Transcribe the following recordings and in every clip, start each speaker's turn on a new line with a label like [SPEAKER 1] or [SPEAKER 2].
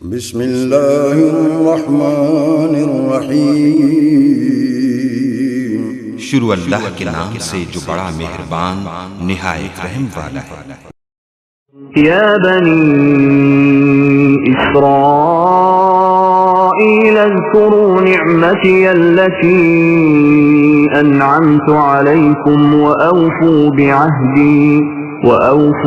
[SPEAKER 1] بسم اللہ الرحمن الرحیم،
[SPEAKER 2] شروع اللہ کے نام سے جو بڑا مہربان نہایت رحم والا ہے۔
[SPEAKER 3] یا بنی اسرائیل اذکروا نعمتی التي انعمت علیکم وأوفوا بعهدي أوف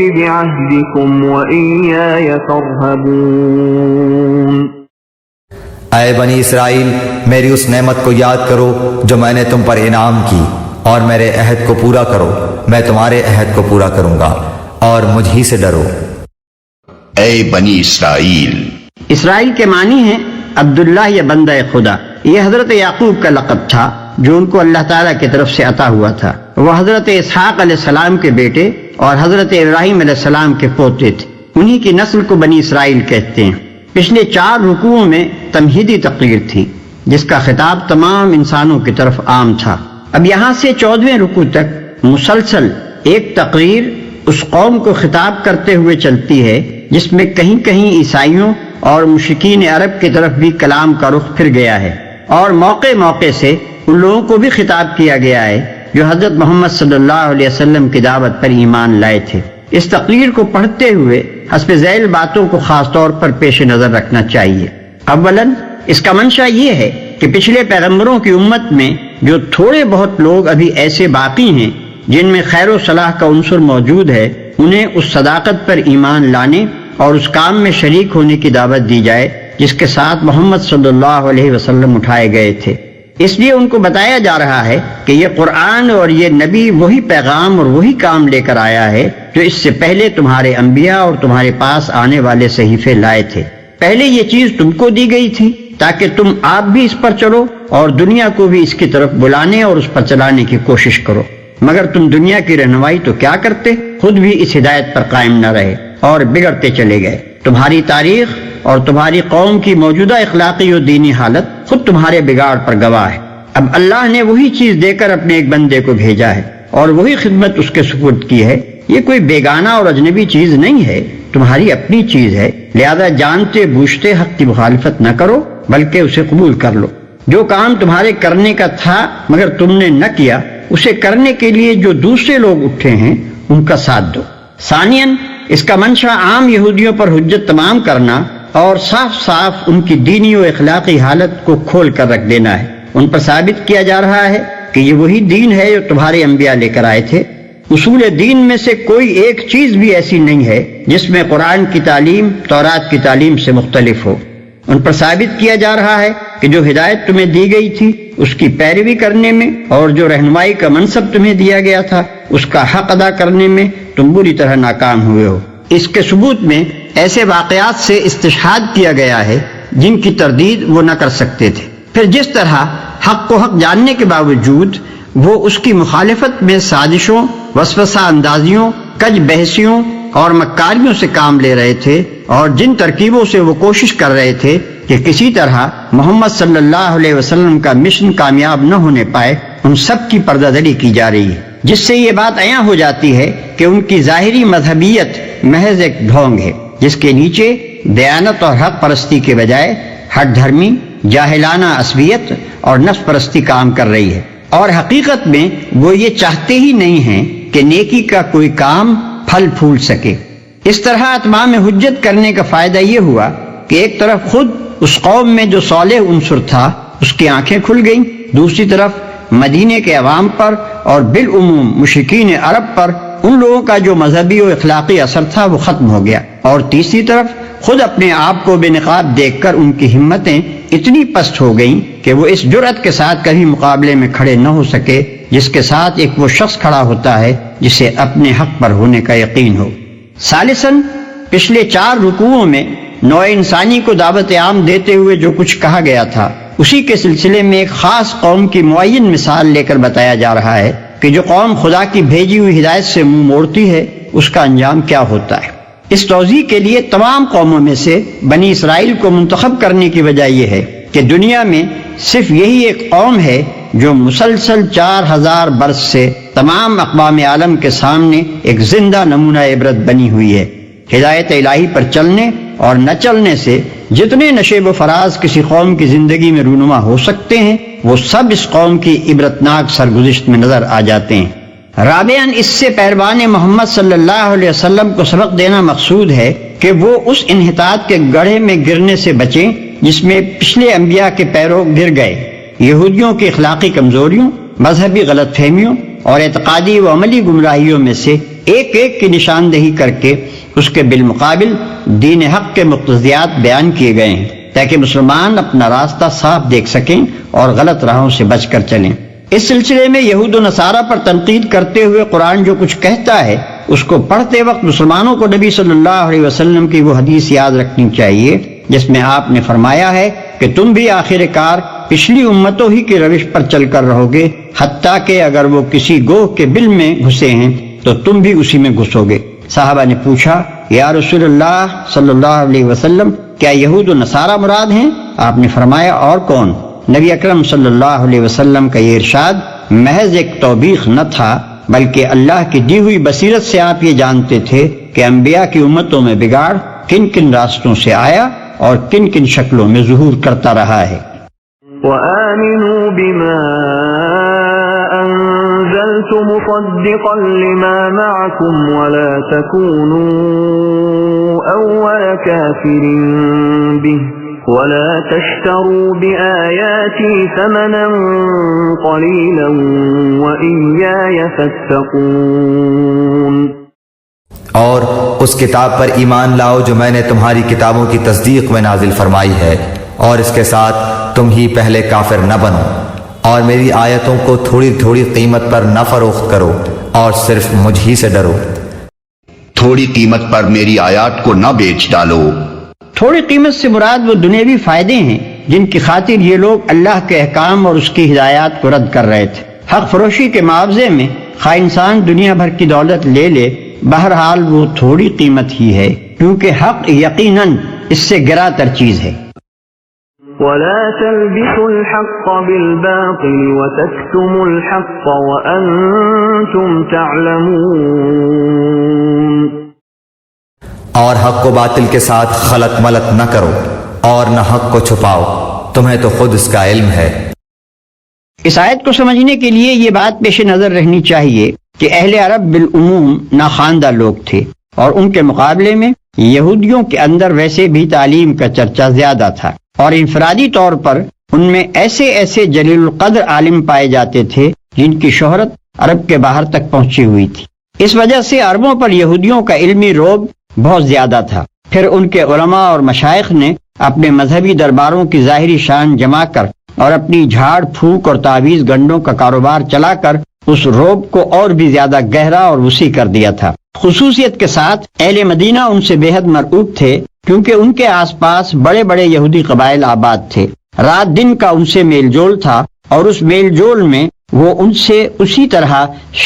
[SPEAKER 3] بعهدكم وإياي فارهبون۔
[SPEAKER 4] اے بنی اسرائیل، میری اس نعمت کو یاد کرو جو میں نے تم پر انعام کی، اور میرے عہد کو پورا کرو، میں تمہارے عہد کو پورا کروں گا، اور مجھ ہی سے ڈرو۔
[SPEAKER 5] اے بنی اسرائیل،
[SPEAKER 6] اسرائیل کے معنی ہیں عبداللہ یا بندہ خدا۔ یہ حضرت یعقوب کا لقب تھا جو ان کو اللہ تعالیٰ کی طرف سے عطا ہوا تھا۔ وہ حضرت اسحاق علیہ السلام کے بیٹے اور حضرت ابراہیم علیہ السلام کے پوتے تھے۔ انہی کی نسل کو بنی اسرائیل کہتے ہیں۔ پچھلے 4 رکوعوں میں تمہیدی تقریر تھی جس کا خطاب تمام انسانوں کی طرف عام تھا۔ اب یہاں سے 14ویں رکوع تک مسلسل ایک تقریر اس قوم کو خطاب کرتے ہوئے چلتی ہے جس میں کہیں کہیں عیسائیوں اور مشرکین عرب کی طرف بھی کلام کا رخ پھر گیا ہے، اور موقع موقع سے ان لوگوں کو بھی خطاب کیا گیا ہے جو حضرت محمد صلی اللہ علیہ وسلم کی دعوت پر ایمان لائے تھے۔ اس تقریر کو پڑھتے ہوئے حسب ذیل باتوں کو خاص طور پر پیش نظر رکھنا چاہیے۔ اولاً اس کا منشا یہ ہے کہ پچھلے پیغمبروں کی امت میں جو تھوڑے بہت لوگ ابھی ایسے باقی ہیں جن میں خیر و صلاح کا عنصر موجود ہے، انہیں اس صداقت پر ایمان لانے اور اس کام میں شریک ہونے کی دعوت دی جائے جس کے ساتھ محمد صلی اللہ علیہ وسلم اٹھائے گئے تھے۔ اس لیے ان کو بتایا جا رہا ہے کہ یہ قرآن اور یہ نبی وہی پیغام اور وہی کام لے کر آیا ہے جو اس سے پہلے تمہارے انبیاء اور تمہارے پاس آنے والے صحیفے لائے تھے۔ پہلے یہ چیز تم کو دی گئی تھی تاکہ تم آپ بھی اس پر چلو اور دنیا کو بھی اس کی طرف بلانے اور اس پر چلانے کی کوشش کرو، مگر تم دنیا کی رہنمائی تو کیا کرتے، خود بھی اس ہدایت پر قائم نہ رہے اور بگڑتے چلے گئے۔ تمہاری تاریخ اور تمہاری قوم کی موجودہ اخلاقی و دینی حالت خود تمہارے بگاڑ پر گواہ ہے۔ اب اللہ نے وہی چیز دے کر اپنے ایک بندے کو بھیجا ہے اور وہی خدمت اس کے سپرد کی ہے۔ یہ کوئی بیگانہ اور اجنبی چیز نہیں ہے، تمہاری اپنی چیز ہے، لہذا جانتے بوجھتے حق کی مخالفت نہ کرو بلکہ اسے قبول کر لو۔ جو کام تمہارے کرنے کا تھا مگر تم نے نہ کیا، اسے کرنے کے لیے جو دوسرے لوگ اٹھے ہیں ان کا ساتھ دو۔ ثانیاً اس کا منشا عام یہودیوں پر حجت تمام کرنا اور صاف صاف ان کی دینی و اخلاقی حالت کو کھول کر رکھ دینا ہے۔ ان پر ثابت کیا جا رہا ہے کہ یہ وہی دین ہے جو تمہارے انبیاء لے کر آئے تھے۔ اصول دین میں سے کوئی ایک چیز بھی ایسی نہیں ہے جس میں قرآن کی تعلیم تورات کی تعلیم سے مختلف ہو۔ ان پر ثابت کیا جا رہا ہے کہ جو ہدایت تمہیں دی گئی تھی اس کی پیروی کرنے میں اور جو رہنمائی کا منصب تمہیں دیا گیا تھا اس کا حق ادا کرنے میں تم بری طرح ناکام ہوئے ہو۔ اس کے ثبوت میں ایسے واقعات سے استشہاد کیا گیا ہے جن کی تردید وہ نہ کر سکتے تھے۔ پھر جس طرح حق کو حق جاننے کے باوجود وہ اس کی مخالفت میں سازشوں، وسوسہ اندازیوں، کج بحثیوں اور مکاریوں سے کام لے رہے تھے، اور جن ترکیبوں سے وہ کوشش کر رہے تھے کہ کسی طرح محمد صلی اللہ علیہ وسلم کا مشن کامیاب نہ ہونے پائے، ان سب کی پردہ دری کی جا رہی ہے، جس سے یہ بات عیاں ہو جاتی ہے کہ ان کی ظاہری مذہبیت محض ایک ڈھونگ ہے جس کے نیچے دیانت اور حق پرستی کے بجائے ہٹ دھرمی، جاہلانہ عصبیت اور نفس پرستی کام کر رہی ہے، اور حقیقت میں وہ یہ چاہتے ہی نہیں ہیں کہ نیکی کا کوئی کام پھل پھول سکے۔ اس طرح اتمام حجت کرنے کا فائدہ یہ ہوا کہ ایک طرف خود اس قوم میں جو صالح عنصر تھا اس کی آنکھیں کھل گئیں، دوسری طرف مدینے کے عوام پر اور بالعموم مشرکین عرب پر ان لوگوں کا جو مذہبی و اخلاقی اثر تھا وہ ختم ہو گیا، اور تیسری طرف خود اپنے آپ کو بے نقاب دیکھ کر ان کی ہمتیں اتنی پست ہو گئیں کہ وہ اس جرأت کے ساتھ کبھی مقابلے میں کھڑے نہ ہو سکے جس کے ساتھ ایک وہ شخص کھڑا ہوتا ہے جسے اپنے حق پر ہونے کا یقین ہو۔ ثالثاً پچھلے 4 رکوعوں میں نوع انسانی کو دعوت عام دیتے ہوئے جو کچھ کہا گیا تھا اسی کے سلسلے میں ایک خاص قوم کی معین مثال لے کر بتایا جا رہا ہے کہ جو قوم خدا کی بھیجی ہوئی ہدایت سے منہ موڑتی ہے اس کا انجام کیا ہوتا ہے۔ اس توضیح کے لیے تمام قوموں میں سے بنی اسرائیل کو منتخب کرنے کی وجہ یہ ہے کہ دنیا میں صرف یہی ایک قوم ہے جو مسلسل 4000 برس سے تمام اقوام عالم کے سامنے ایک زندہ نمونہ عبرت بنی ہوئی ہے۔ ہدایت الہی پر چلنے اور نہ چلنے سے جتنے نشیب و فراز کسی قوم کی زندگی میں رونما ہو سکتے ہیں وہ سب اس قوم کی عبرتناک سرگزشت میں نظر آ جاتے ہیں۔ رابعاً اس سے پیروان محمد صلی اللہ علیہ وسلم کو سبق دینا مقصود ہے کہ وہ اس انحطاط کے گڑھے میں گرنے سے بچیں جس میں پچھلے انبیاء کے پیرو گر گئے۔ یہودیوں کی اخلاقی کمزوریوں، مذہبی غلط فہمیوں اور اعتقادی و عملی گمراہیوں میں سے ایک ایک کی نشاندہی کر کے اس کے بالمقابل دین حق کے مقتضیات بیان کیے گئے ہیں تاکہ مسلمان اپنا راستہ صاف دیکھ سکیں اور غلط راہوں سے بچ کر چلیں۔ اس سلسلے میں یہود و نصارہ پر تنقید کرتے ہوئے قرآن جو کچھ کہتا ہے اس کو پڑھتے وقت مسلمانوں کو نبی صلی اللہ علیہ وسلم کی وہ حدیث یاد رکھنی چاہیے جس میں آپ نے فرمایا ہے کہ تم بھی آخر کار پچھلی امتوں ہی کی روش پر چل کر رہو گے، حتیٰ کہ اگر وہ کسی گوہ کے بل میں گھسے ہیں تو تم بھی اسی میں گھسو گے۔ صحابہ نے پوچھا یا رسول اللہ صلی اللہ علیہ وسلم کیا یہود و نصارہ مراد ہیں؟ آپ نے فرمایا اور کون؟ نبی اکرم صلی اللہ علیہ وسلم کا یہ ارشاد محض ایک توبیخ نہ تھا بلکہ اللہ کی دی ہوئی بصیرت سے آپ یہ جانتے تھے کہ انبیاء کی امتوں میں بگاڑ کن کن راستوں سے آیا اور کن کن شکلوں میں ظہور کرتا رہا ہے۔
[SPEAKER 3] وآمنوا بما أنزلت مصدقا لما معكم ولا تكونوا أول كافر به ولا تشتروا بآياتي ثمنا قليلا وإياي فاتقون۔
[SPEAKER 4] اور اس کتاب پر ایمان لاؤ جو میں نے تمہاری کتابوں کی تصدیق میں نازل فرمائی ہے، اور اس کے ساتھ تم ہی پہلے کافر نہ بنو، اور میری آیتوں کو تھوڑی تھوڑی قیمت پر نہ فروخت کرو اور صرف مجھ ہی سے ڈرو۔
[SPEAKER 5] تھوڑی قیمت پر میری آیات کو نہ بیچ ڈالو۔
[SPEAKER 6] تھوڑی قیمت سے مراد وہ دنیوی فائدے ہیں جن کی خاطر یہ لوگ اللہ کے احکام اور اس کی ہدایات کو رد کر رہے تھے۔ حق فروشی کے معاوضے میں خواہ انسان دنیا بھر کی دولت لے لے، بہرحال وہ تھوڑی قیمت ہی ہے کیونکہ حق یقیناً اس سے گرا تر چیز ہے۔
[SPEAKER 3] ولا تلبسوا الحق بالباطل وتكتموا الحق وأنتم تعلمون۔
[SPEAKER 4] اور حق کو باطل کے ساتھ خلط ملط نہ کرو اور نہ حق کو چھپاؤ، تمہیں تو خود اس کا علم ہے۔
[SPEAKER 6] اس آیت کو سمجھنے کے لیے یہ بات پیش نظر رہنی چاہیے کہ اہل عرب بالعموم ناخواندہ لوگ تھے اور ان کے مقابلے میں یہودیوں کے اندر ویسے بھی تعلیم کا چرچا زیادہ تھا، اور انفرادی طور پر ان میں ایسے ایسے جلیل القدر عالم پائے جاتے تھے جن کی شہرت عرب کے باہر تک پہنچی ہوئی تھی۔ اس وجہ سے عربوں پر یہودیوں کا علمی رعب بہت زیادہ تھا۔ پھر ان کے علماء اور مشائخ نے اپنے مذہبی درباروں کی ظاہری شان جما کر اور اپنی جھاڑ پھونک اور تعویذ گنڈوں کا کاروبار چلا کر اس رعب کو اور بھی زیادہ گہرا اور وسیع کر دیا تھا۔ خصوصیت کے ساتھ اہل مدینہ ان سے بے حد مرعوب تھے کیونکہ ان کے آس پاس بڑے بڑے یہودی قبائل آباد تھے۔ رات دن کا ان سے میل جول تھا اور اس میل جول میں وہ ان سے اسی طرح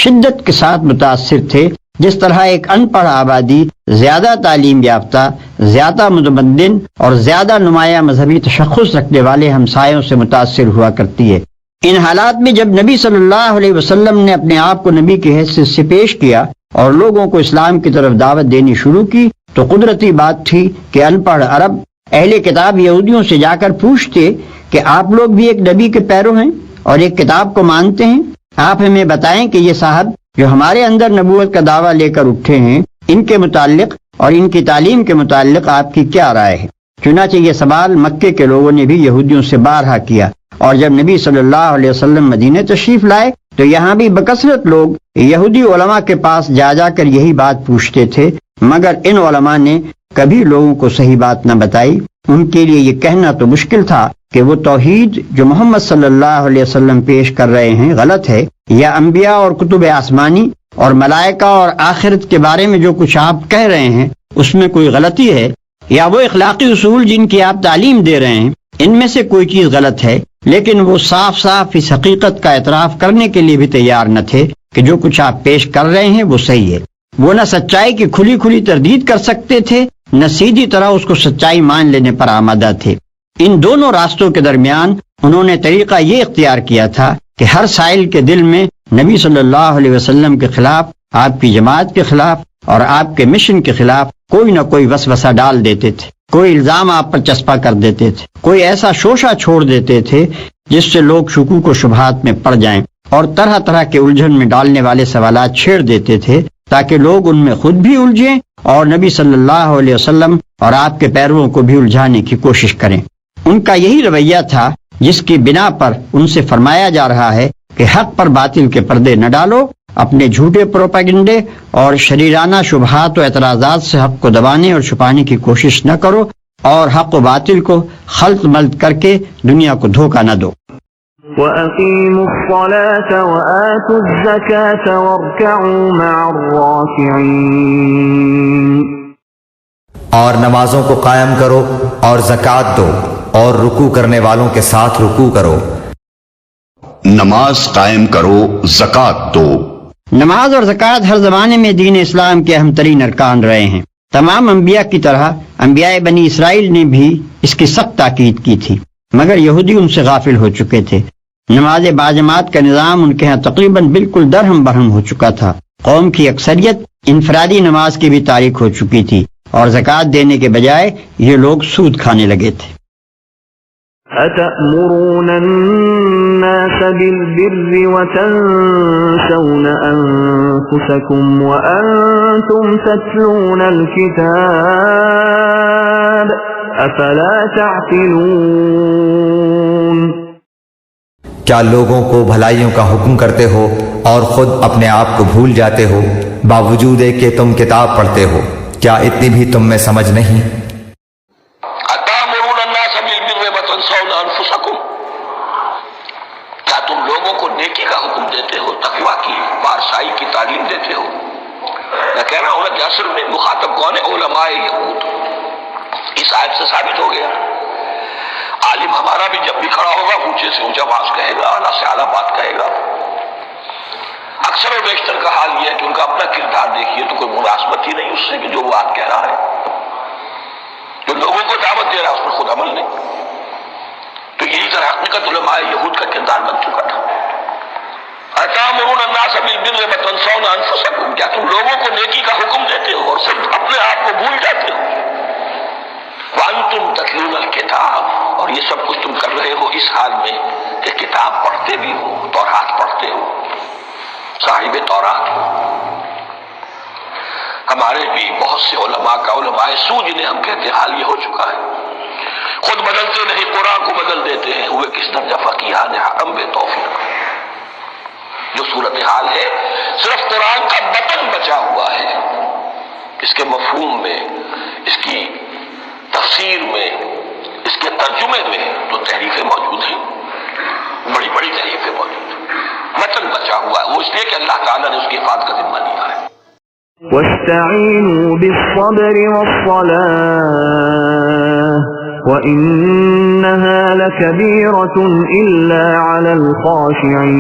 [SPEAKER 6] شدت کے ساتھ متاثر تھے جس طرح ایک ان پڑھ آبادی زیادہ تعلیم یافتہ، زیادہ متمدن اور زیادہ نمایاں مذہبی تشخص رکھنے والے ہمسایوں سے متاثر ہوا کرتی ہے۔ ان حالات میں جب نبی صلی اللہ علیہ وسلم نے اپنے آپ کو نبی کی حیثیت سے پیش کیا اور لوگوں کو اسلام کی طرف دعوت دینی شروع کی تو قدرتی بات تھی کہ ان پڑھ عرب اہل کتاب یہودیوں سے جا کر پوچھتے کہ آپ لوگ بھی ایک نبی کے پیرو ہیں اور ایک کتاب کو مانتے ہیں، آپ ہمیں بتائیں کہ یہ صاحب جو ہمارے اندر نبوت کا دعویٰ لے کر اٹھے ہیں ان کے متعلق اور ان کی تعلیم کے متعلق آپ کی کیا رائے ہے؟ چنانچہ یہ سوال مکے کے لوگوں نے بھی یہودیوں سے بارہا کیا، اور جب نبی صلی اللہ علیہ وسلم مدینہ تشریف لائے تو یہاں بھی بکثرت لوگ یہودی علماء کے پاس جا جا کر یہی بات پوچھتے تھے، مگر ان علماء نے کبھی لوگوں کو صحیح بات نہ بتائی۔ ان کے لیے یہ کہنا تو مشکل تھا کہ وہ توحید جو محمد صلی اللہ علیہ وسلم پیش کر رہے ہیں غلط ہے، یا انبیاء اور کتب آسمانی اور ملائکہ اور آخرت کے بارے میں جو کچھ آپ کہہ رہے ہیں اس میں کوئی غلطی ہے، یا وہ اخلاقی اصول جن کی آپ تعلیم دے رہے ہیں ان میں سے کوئی چیز غلط ہے۔ لیکن وہ صاف صاف اس حقیقت کا اعتراف کرنے کے لیے بھی تیار نہ تھے کہ جو کچھ آپ پیش کر رہے ہیں وہ صحیح ہے۔ وہ نہ سچائی کی کھلی کھلی تردید کر سکتے تھے، نہ سیدھی طرح اس کو سچائی مان لینے پر آمادہ تھے۔ ان دونوں راستوں کے درمیان انہوں نے طریقہ یہ اختیار کیا تھا کہ ہر سائل کے دل میں نبی صلی اللہ علیہ وسلم کے خلاف، آپ کی جماعت کے خلاف اور آپ کے مشن کے خلاف کوئی نہ کوئی وسوسہ ڈال دیتے تھے، کوئی الزام آپ پر چسپاں کر دیتے تھے، کوئی ایسا شوشہ چھوڑ دیتے تھے جس سے لوگ شکوک و شبہات میں پڑ جائیں، اور طرح طرح کے الجھن میں ڈالنے والے سوالات چھیڑ دیتے تھے تاکہ لوگ ان میں خود بھی الجھیں اور نبی صلی اللہ علیہ وسلم اور آپ کے پیرووں کو بھی الجھانے کی کوشش کریں۔ ان کا یہی رویہ تھا جس کی بنا پر ان سے فرمایا جا رہا ہے کہ حق پر باطل کے پردے نہ ڈالو، اپنے جھوٹے پروپیگنڈے اور شریرانہ شبہات و اعتراضات سے حق کو دبانے اور چھپانے کی کوشش نہ کرو، اور حق و باطل کو خلط ملط کر کے دنیا کو دھوکہ نہ دو۔
[SPEAKER 3] وَأَقِيمُوا الصَّلَاةَ وَآتُوا الزَّكَاةَ وَارْكَعُوا مَعَ الرَّاكِعِينَ،
[SPEAKER 4] اور نمازوں کو قائم کرو اور زکوٰۃ دو اور رکوع کرنے والوں کے ساتھ رکوع کرو۔
[SPEAKER 5] نماز قائم کرو، زکوٰۃ دو۔
[SPEAKER 6] نماز اور زکوٰۃ ہر زمانے میں دین اسلام کے اہم ترین ارکان رہے ہیں۔ تمام انبیاء کی طرح انبیاء بنی اسرائیل نے بھی اس کی سخت تاکید کی تھی، مگر یہودی ان سے غافل ہو چکے تھے۔ نماز باجماعت کا نظام ان کے ہاں تقریباً بالکل درہم برہم ہو چکا تھا۔ قوم کی اکثریت انفرادی نماز کی بھی تاریخ ہو چکی تھی، اور زکوٰۃ دینے کے بجائے یہ لوگ سود کھانے لگے تھے۔
[SPEAKER 3] أَتَأْمُرُونَ النَّاسَ بِالْبِرِّ وَتَنْسَوْنَ أَنفُسَكُمْ وَأَنْتُمْ تَتْلُونَ الْكِتَابَ أَفَلَا تَعْقِلُونَ۔
[SPEAKER 4] کیا لوگوں کو بھلائیوں کا حکم کرتے ہو اور خود اپنے آپ کو بھول جاتے ہو، باوجود ہے کہ تم کتاب پڑھتے ہو؟ کیا اتنی بھی تم میں سمجھ نہیں؟
[SPEAKER 7] أَتَأْمُرُونَ النَّاسَ بِالْبِرِّ وَتَنْسَوْنَ أَنفُسَكُمْ، کیا تم لوگوں کو نیکی کا حکم دیتے ہو، تقویٰ کی، پارسائی کی تعلیم دیتے ہو؟ میں کہہ رہا ہوں کہ اصل میں مخاطب کون ہے؟ علماء یہود۔ اس آیت سے ثابت ہو گیا عالم ہمارا بھی جب بھی کھڑا ہوگا اونچے سے اونچا بات کہے گا، اعلیٰ سے اعلیٰ بات کہے گا۔ اکثر و بیشتر کا حال یہ ہے کہ ان کا اپنا کردار دیکھیے تو کوئی مناسبت ہی نہیں اس سے کہ جو بات کہہ رہا ہے، جو لوگوں کو دعوت دے رہا ہے اس پر خود عمل نہیں۔ تو یہی در حقیقت علماء یہود کا کردار بن چکا تھا۔ أَتَأْمُرُونَ النَّاسَ بِالْبِرِّ وَتَنْسَوْنَ أَنفُسَكُمْ، کیا تم لوگوں کو نیکی کا حکم دیتے ہو اور صرف اپنے آپ کو بھول جاتے ہو؟ وَأَنْتُمْ تَتْلُونَ الْكِتَابَ، اور یہ سب کچھ تم کر رہے ہو اس حال میں کہ کتاب پڑھتے بھی ہو، تورات پڑھتے ہو، صاحب تورات ہو۔ ہمارے بھی بہت سے علماء کا علماء سو جنہیں ہم کہتے ہیں حال یہ ہو چکا ہے، خود بدلتے نہیں قرآن کو بدل دیتے ہیں، ہوئے کس درجہ فقیہان حرم بے توفیق۔ جو صورتحال ہے صرف قرآن کا بطن بچا ہوا ہے، اس کے مفہوم میں، اس کی تفسیر میں، اس کے ترجمے میں تو تحریفیں موجود ہیں، بڑی بڑی تحریفیں موجود ہیں، متن بچا ہوا ہے، وہ اس لیے کہ اللہ تعالیٰ نے اس کی حفاظت کا ذمہ لیا ہے۔
[SPEAKER 3] وَاسْتَعِينُوا بِالصَّبْرِ وَالصَّلَاةِ وَإِنَّهَا لَكَبِيرَةٌ إِلَّا عَلَى الْخَاشِعِينَ،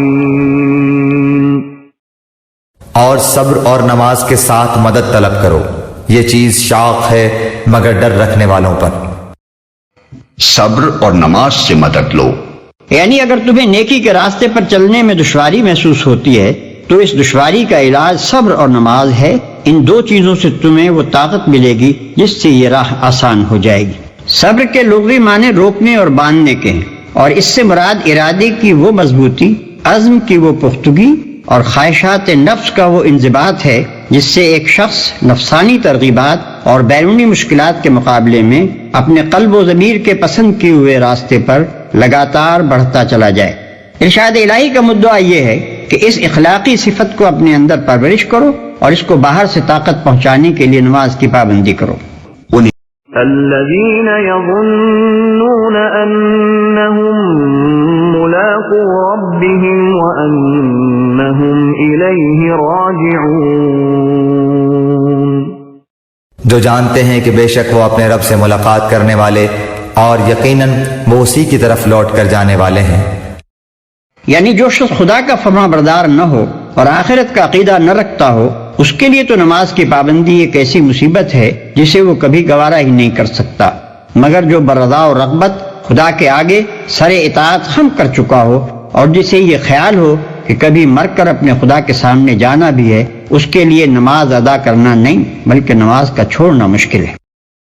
[SPEAKER 4] اور صبر اور نماز کے ساتھ مدد طلب کرو، یہ چیز شاق ہے مگر ڈر رکھنے والوں پر۔
[SPEAKER 5] صبر اور نماز سے مدد لو۔
[SPEAKER 6] یعنی اگر تمہیں نیکی کے راستے پر چلنے میں دشواری محسوس ہوتی ہے تو اس دشواری کا علاج صبر اور نماز ہے۔ ان دو چیزوں سے تمہیں وہ طاقت ملے گی جس سے یہ راہ آسان ہو جائے گی۔ صبر کے لغوی معنی روکنے اور باندھنے کے ہیں، اور اس سے مراد ارادے کی وہ مضبوطی، عزم کی وہ پختگی اور خواہشات نفس کا وہ انضباط ہے جس سے ایک شخص نفسانی ترغیبات اور بیرونی مشکلات کے مقابلے میں اپنے قلب و ضمیر کے پسند کیے ہوئے راستے پر لگاتار بڑھتا چلا جائے۔ ارشاد الہی کا مدعا یہ ہے کہ اس اخلاقی صفت کو اپنے اندر پرورش کرو اور اس کو باہر سے طاقت پہنچانے کے لیے نماز کی پابندی کرو۔
[SPEAKER 3] الذين يظنون أنهم ملاقو ربهم وأنهم إليه راجعون،
[SPEAKER 4] جو جانتے ہیں کہ بے شک وہ اپنے رب سے ملاقات کرنے والے اور یقیناً وہ اسی کی طرف لوٹ کر جانے والے ہیں۔
[SPEAKER 6] یعنی جو شخص خدا کا فرما بردار نہ ہو اور آخرت کا عقیدہ نہ رکھتا ہو، اس کے لیے تو نماز کی پابندی ایک ایسی مصیبت ہے جسے وہ کبھی گوارا ہی نہیں کر سکتا، مگر جو برضا و رغبت خدا کے آگے سر اطاعت خم کر چکا ہو اور جسے یہ خیال ہو کہ کبھی مر کر اپنے خدا کے سامنے جانا بھی ہے، اس کے لیے نماز ادا کرنا نہیں بلکہ نماز کا چھوڑنا مشکل ہے۔